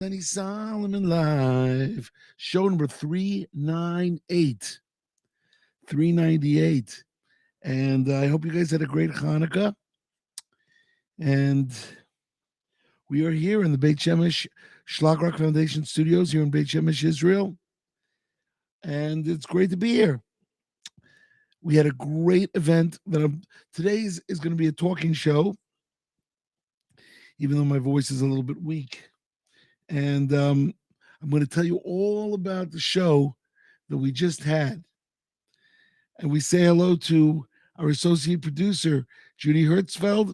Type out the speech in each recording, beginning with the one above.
Lenny Solomon Live, show number 398. 398. And I hope you guys had a great Hanukkah. And we are here in the Beit Shemesh Shlag Foundation Studios here in Beit Shemesh, Israel. And it's great to be here. We had a great event. Today's is going to be a talking show, even though my voice is a little bit weak. And I'm going to tell you all about the show that we just had. And we say hello to our associate producer, Judy Hertzfeld.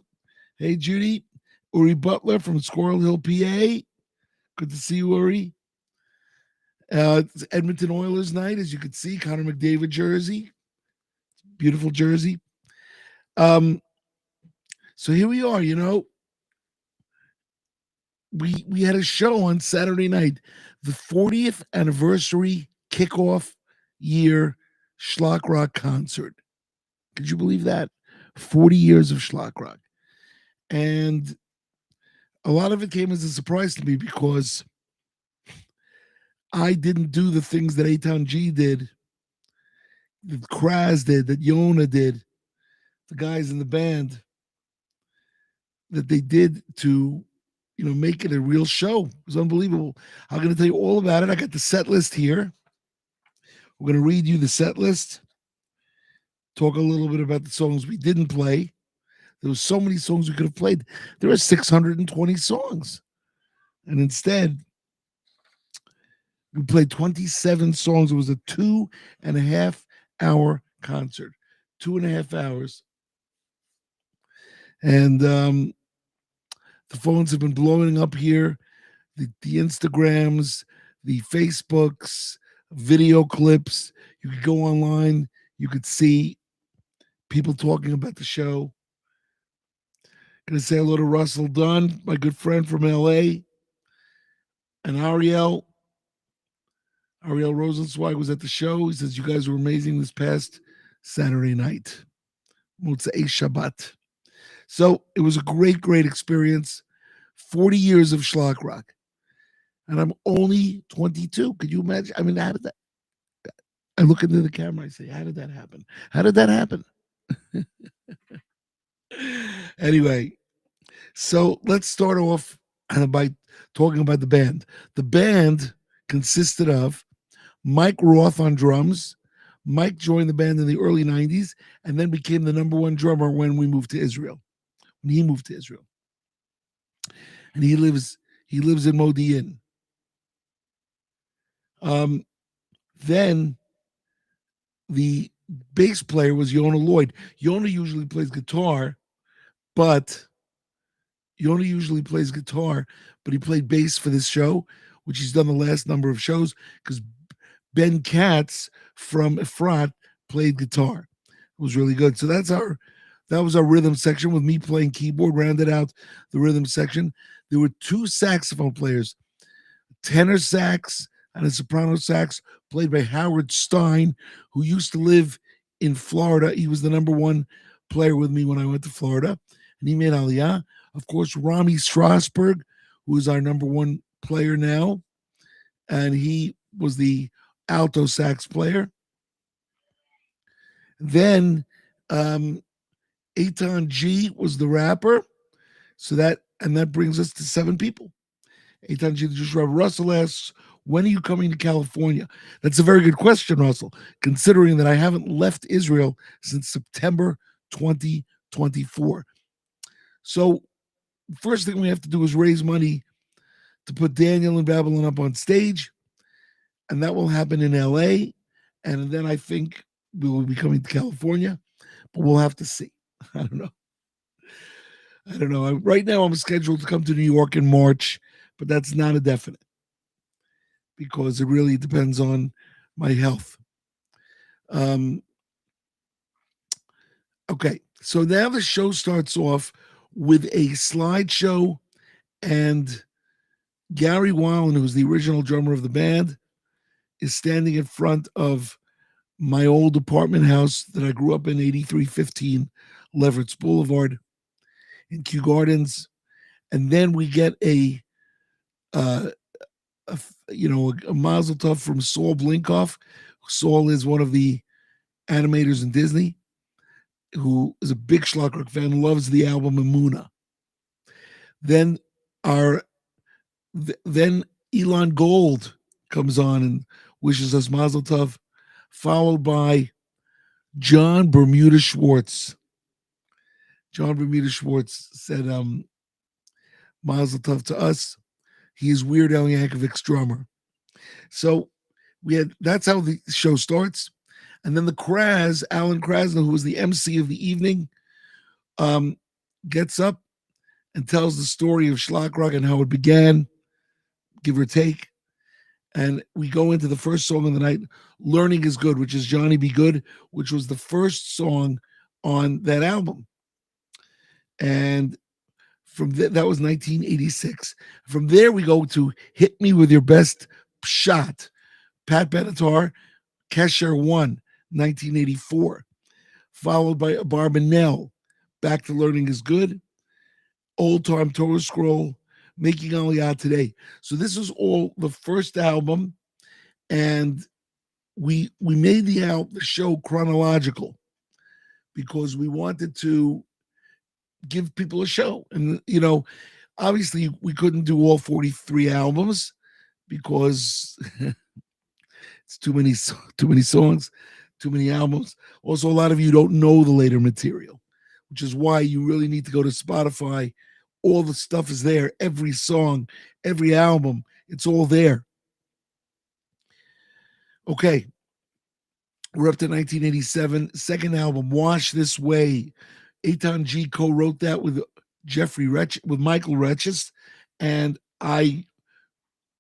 Hey, Judy. Uri Butler from Squirrel Hill, PA. Good to see you, Uri. It's Edmonton Oilers night, as you can see. Connor McDavid jersey. Beautiful jersey. So here we are, We had a show on Saturday night, the 40th anniversary kickoff year Schlock Rock concert. Could you believe that? 40 years of Schlock Rock. And a lot of it came as a surprise to me because I didn't do the things that Eitan G did, that Kraz did, that Yona did, the guys in the band, that they did to make it a real show. It was unbelievable. I'm going to tell you all about it. I got the set list here. We're going to read you the set list, talk a little bit about the songs we didn't play. There was so many songs we could have played. There are 620 songs. And instead, we played 27 songs. It was a 2.5 hour concert. 2.5 hours. And the phones have been blowing up here. The Instagrams, the Facebooks, video clips. You could go online. You could see people talking about the show. Going to say hello to Russell Dunn, my good friend from LA. And Ariel Rosenzweig was at the show. He says, you guys were amazing this past Saturday night. Motzei Shabbat. So it was a great, great experience. 40 years of Schlock Rock. And I'm only 22. Could you imagine? I mean, how did that? I look into the camera. I say, how did that happen? How did that happen? Anyway, so let's start off by talking about the band. The band consisted of Mike Roth on drums. Mike joined the band in the early 90s and then became the number one drummer when we moved to Israel. When he moved to Israel. And he lives in Modi'in. Then the bass player was Yona Lloyd. Yona usually plays guitar, but he played bass for this show, which he's done the last number of shows, because Ben Katz from Efrat played guitar. It was really good. So that was our rhythm section with me playing keyboard, rounded out the rhythm section. There were two saxophone players, tenor sax and a soprano sax, played by Howard Stein, who used to live in Florida. He was the number one player with me when I went to Florida, and he made Aliyah. Of course, Rami Strasberg, who is our number one player now, and he was the alto sax player. Then Eitan G was the rapper. So that brings us to 7 people. Eitan G, the Jewish rapper. Russell asks, when are you coming to California? That's a very good question, Russell, considering that I haven't left Israel since September 2024. So first thing we have to do is raise money to put Daniel and Babylon up on stage, and that will happen in LA. And then I think we will be coming to California, but we'll have to see. I don't know. Right now I'm scheduled to come to New York in March, but that's not a definite because it really depends on my health. Okay, so now the show starts off with a slideshow, and Gary Wallen, who's the original drummer of the band, is standing in front of my old apartment house that I grew up in, 8315 Leveretts Boulevard in Kew Gardens. And then we get a a mazel tov from Saul Blinkoff. Saul is one of the animators in Disney who is a big Schlagwork fan, loves the album Amuna. Then our then Elon Gold comes on and wishes us mazel tov, followed by John Bermuda Schwartz. John Bermuda Schwartz said mazel tov to us. He is Weird Al Yankovic's drummer. So that's how the show starts. And then the Kraz, Alan Krasner, who was the MC of the evening, gets up and tells the story of Schlagrock and how it began, give or take. And we go into the first song of the night, Learning is Good, which is Johnny Be Good, which was the first song on that album. And that was 1986. From there, we go to Hit Me With Your Best Shot, Pat Benatar, Kesher 1, 1984, followed by Barbanel, Back to Learning is Good, Old Time Torah Scroll, Making Aliyah Today. So this was all the first album, and we made the show chronological because we wanted to give people a show. And obviously we couldn't do all 43 albums because it's too many songs, too many albums. Also, a lot of you don't know the later material, which is why you really need to go to Spotify. All the stuff is there. Every song, every album, it's all there. Okay. We're up to 1987. Second album, Wash This Way. Eitan G co-wrote that with Michael Retches, and I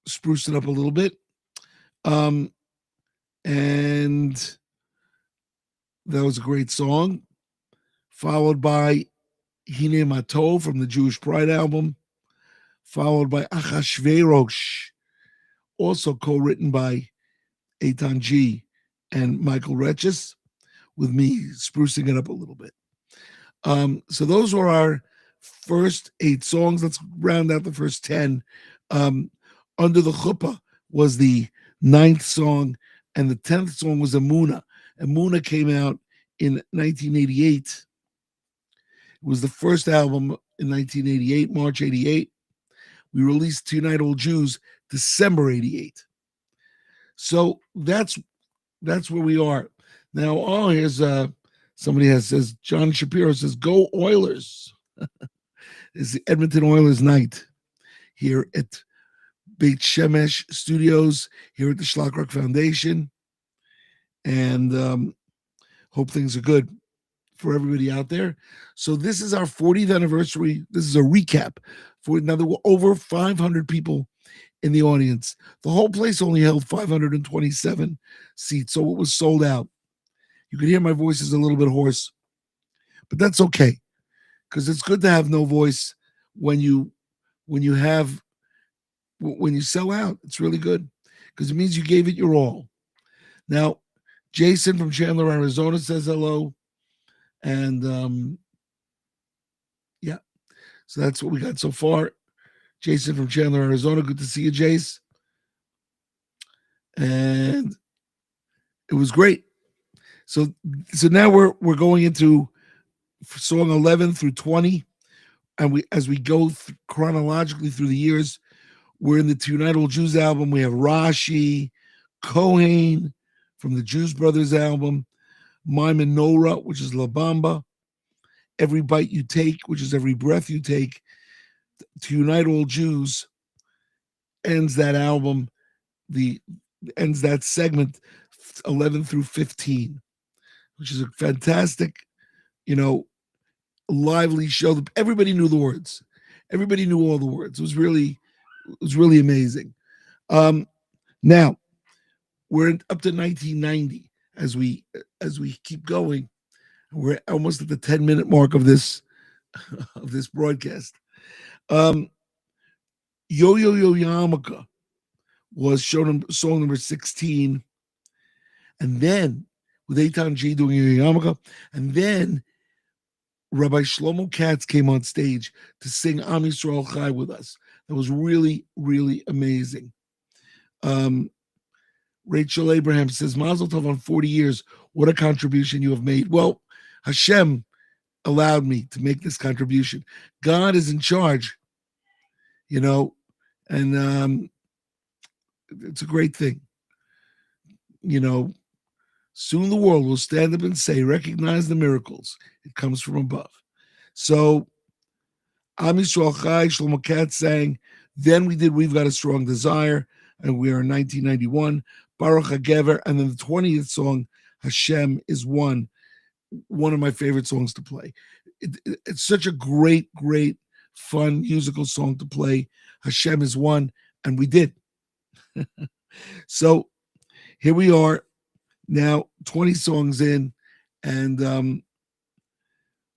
spruced it up a little bit. And that was a great song. Followed by Hine Mato from the Jewish Pride album. Followed by Achashverosh, also co-written by Eitan G and Michael Retches, with me sprucing it up a little bit. So those were our first 8 songs. Let's round out the first 10. Under the Chuppah was the 9th song, and the 10th song was Amuna. Amuna came out in 1988. It was the first album in 1988, March 88. We released Two-Night Old Jews December 88. So that's where we are. Now, here's somebody says, John Shapiro says, go Oilers. It's the Edmonton Oilers night here at Beit Shemesh Studios, here at the Schlagwork Foundation. And hope things are good for everybody out there. So this is our 40th anniversary. This is a recap. Now there were over 500 people in the audience. The whole place only held 527 seats, so it was sold out. You could hear my voice is a little bit hoarse, but that's okay, because it's good to have no voice when you sell out. It's really good because it means you gave it your all. Now, Jason from Chandler, Arizona says hello, and yeah, so that's what we got so far. Jason from Chandler, Arizona, good to see you, Jace. And it was great. So now we're going into song 11 through 20, and as we go chronologically through the years, we're in the Two-Night Old Jews album. We have Rashi, Kohen from the Jews Brothers album, My Menorah, which is La Bamba, Every Bite You Take, which is Every Breath You Take. Two-Night Old Jews ends that album, ends that segment 11 through 15, which is a fantastic, lively show. Everybody knew the words. Everybody knew all the words. It was really amazing. Now we're up to 1990 as we keep going. We're almost at the 10-minute mark of this broadcast. Yo Yo Yo Yarmulke was song number 16, and then with Eitan G doing Yo Yo Yarmulke, and then Rabbi Shlomo Katz came on stage to sing Am Yisrael Chai with us. That was really, really amazing. Um, Rachel Abraham says, Mazel Tov on 40 years. What a contribution you have made. Well, Hashem allowed me to make this contribution. God is in charge, you know, and it's a great thing. You know, soon the world will stand up and say, recognize the miracles. It comes from above. So, Am Yisrael Chai, Shlomo Katz sang, then we did We've Got a Strong Desire, and we are in 1991, Baruch HaGever, and then the 20th song, Hashem is One of my favorite songs to play. It's such a great, great, fun musical song to play. Hashem is One, and we did. So here we are now, 20 songs in, and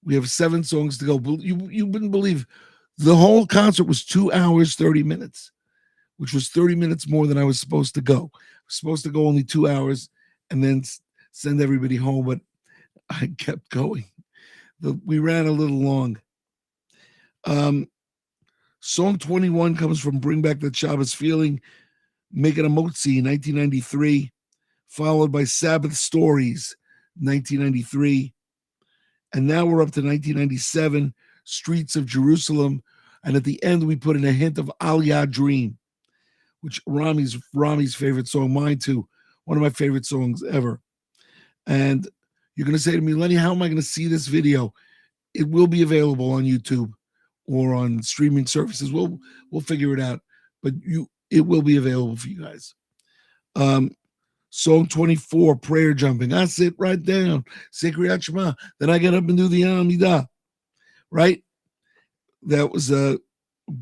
we have 7 songs to go. You wouldn't believe the whole concert was 2 hours, 30 minutes, which was 30 minutes more than I was supposed to go. I was supposed to go only 2 hours and then send everybody home, but I kept going. We ran a little long. Song 21 comes from Bring Back That Shabbos Feeling, Make It a Motzi, 1993, followed by Sabbath Stories, 1993. And now we're up to 1997, Streets of Jerusalem. And at the end, we put in a hint of Aliyah Dream, which Rami's favorite song, mine too, one of my favorite songs ever. And you're going to say to me, Lenny, how am I going to see this video? It will be available on YouTube or on streaming services. We'll figure it out, but it will be available for you guys. Song 24, Prayer Jumping. I sit right down, say Kriyat Shema, then I get up and do the Amidah. Right? That was a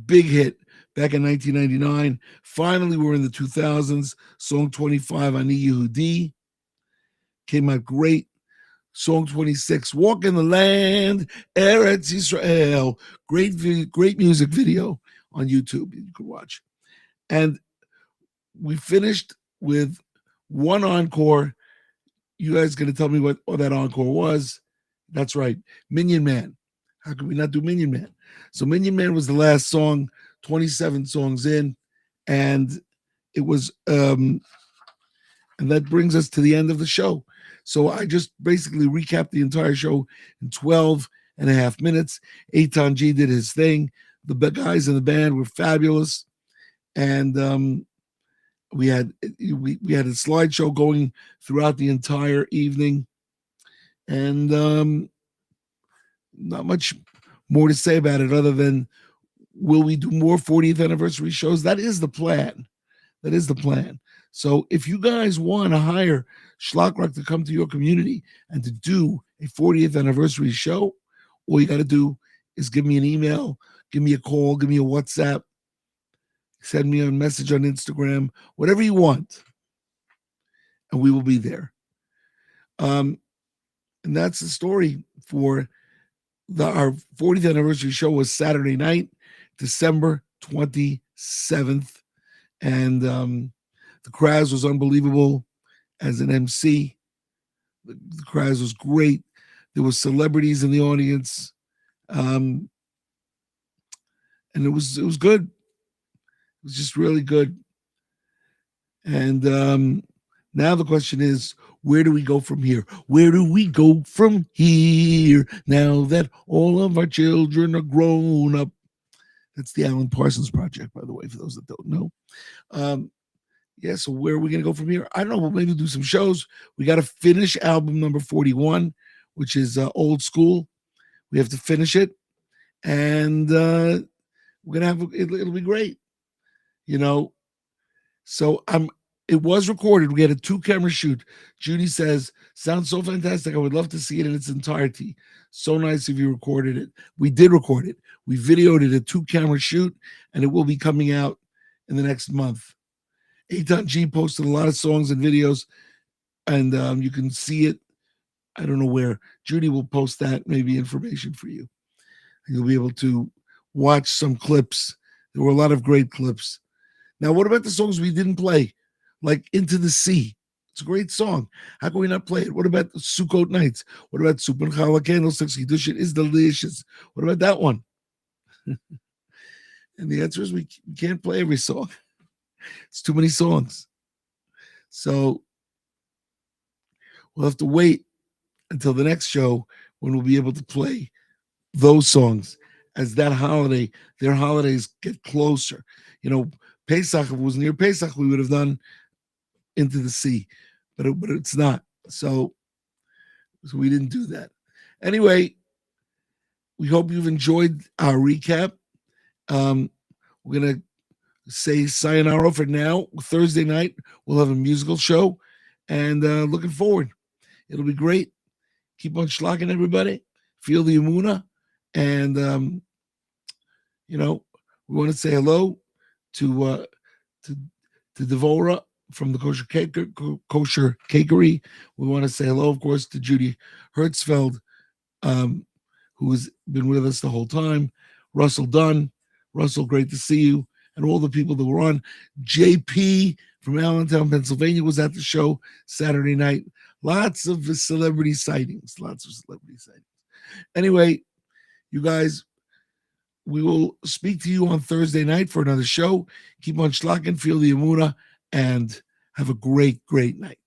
big hit back in 1999. Finally, we're in the 2000s. Song 25, Ani Yehudi, came out great. Song 26, Walk in the Land, Eretz Yisrael. Great music video on YouTube you can watch. And we finished with one encore. You guys going to tell me what that encore was? That's right, Minion Man. How could we not do Minion Man? So Minion Man was the last song, 27 songs in, and it was, and that brings us to the end of the show. So I just basically recapped the entire show in 12 and a half minutes. Eitan G did his thing. The guys in the band were fabulous. And we had a slideshow going throughout the entire evening. And not much more to say about it other than, will we do more 40th anniversary shows? That is the plan. That is the plan. So if you guys want to hire Schlagrock to come to your community and to do a 40th anniversary show, all you got to do is give me an email, give me a call, give me a WhatsApp, send me a message on Instagram, whatever you want, and we will be there. And that's the story for our 40th anniversary show. Was Saturday night, December 27th, and the Kraz was unbelievable as an MC. The Kraz was great. There were celebrities in the audience, and it was good. It was just really good. And now the question is, where do we go from here? Where do we go from here now that all of our children are grown up? That's the Alan Parsons Project, by the way, for those that don't know. So where are we going to go from here? I don't know. We'll maybe do some shows. We got to finish album number 41, which is Old School. We have to finish it. And we're going to have, it'll be great. So it was recorded. We had a 2-camera shoot. Judy says, sounds so fantastic. I would love to see it in its entirety. So nice if you recorded it. We did record it. We videoed it, a 2-camera shoot, and it will be coming out in the next month. Eitan G posted a lot of songs and videos, and you can see it. I don't know where. Judy will post that, maybe information for you. And you'll be able to watch some clips. There were a lot of great clips. Now, what about the songs we didn't play? Like Into the Sea. It's a great song. How can we not play it? What about Sukkot Nights? What about Soup and Challah Candlesticks? Kiddushin is delicious. What about that one? And the answer is we can't play every song. It's too many songs. So we'll have to wait until the next show when we'll be able to play those songs as that holiday, their holidays get closer. You know, Pesach, if it was near Pesach, we would have done Into the Sea, but it's not. So we didn't do that. Anyway, we hope you've enjoyed our recap. We're going to say sayonara for now. Thursday night, we'll have a musical show, and looking forward. It'll be great. Keep on schlagging, everybody. Feel the Amuna. And, we want to say hello to Devora from the Kosher Cakery. We want to say hello, of course, to Judy Hertzfeld, who has been with us the whole time. Russell Dunn. Russell, great to see you. And all the people that were on. JP from Allentown, Pennsylvania was at the show Saturday night. Lots of celebrity sightings. Anyway, you guys, we will speak to you on Thursday night for another show. Keep on schlacken, feel the Amuna, and have a great, great night.